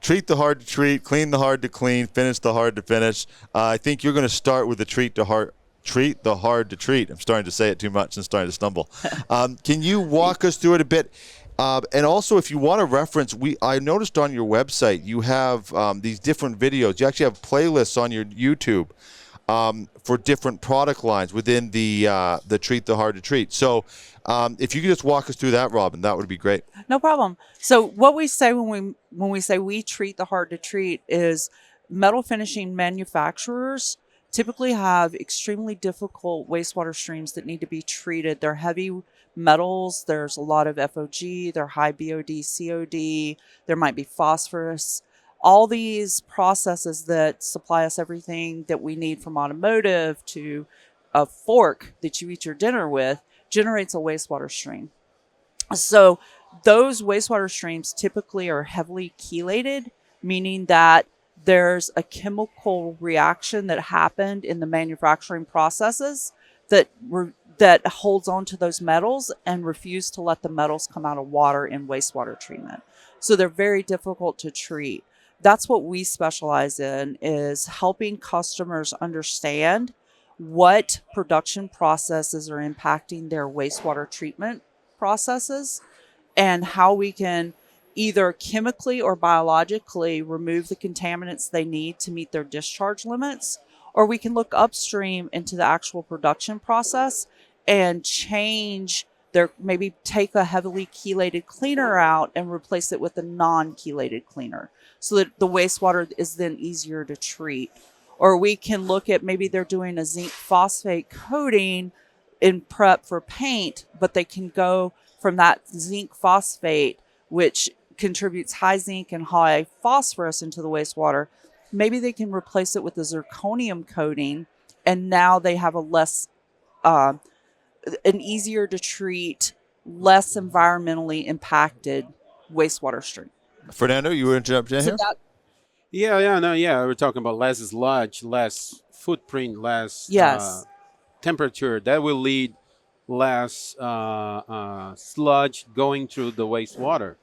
treat the hard to treat, clean the hard to clean, finish the hard to finish. I think you're going to start with the treat the hard to treat. I'm starting to say it too much and starting to stumble. Can you walk us through it a bit? And also, if you want to reference, I noticed on your website you have these different videos. You actually have playlists on your YouTube for different product lines within the treat the hard to treat. So if you could just walk us through that, Robin, that would be great. No problem. So what we say when we say we treat the hard to treat is metal finishing manufacturers typically have extremely difficult wastewater streams that need to be treated. They're heavy metals. There's a lot of FOG. They're high BOD, COD. There might be phosphorus. All these processes that supply us everything that we need from automotive to a fork that you eat your dinner with generates a wastewater stream. So those wastewater streams typically are heavily chelated, meaning that there's a chemical reaction that happened in the manufacturing processes that holds on to those metals and refuse to let the metals come out of water in wastewater treatment. So they're very difficult to treat. That's what we specialize in, is helping customers understand what production processes are impacting their wastewater treatment processes and how we can either chemically or biologically remove the contaminants they need to meet their discharge limits, or we can look upstream into the actual production process and maybe take a heavily chelated cleaner out and replace it with a non-chelated cleaner so that the wastewater is then easier to treat. Or we can look at maybe they're doing a zinc phosphate coating in prep for paint, but they can go from that zinc phosphate, which contributes high zinc and high phosphorus into the wastewater. Maybe they can replace it with a zirconium coating, and now they have an easier to treat, less environmentally impacted wastewater stream. Fernando, you were interrupting here? We're talking about less sludge, less footprint, less temperature. That will lead less sludge going through the wastewater.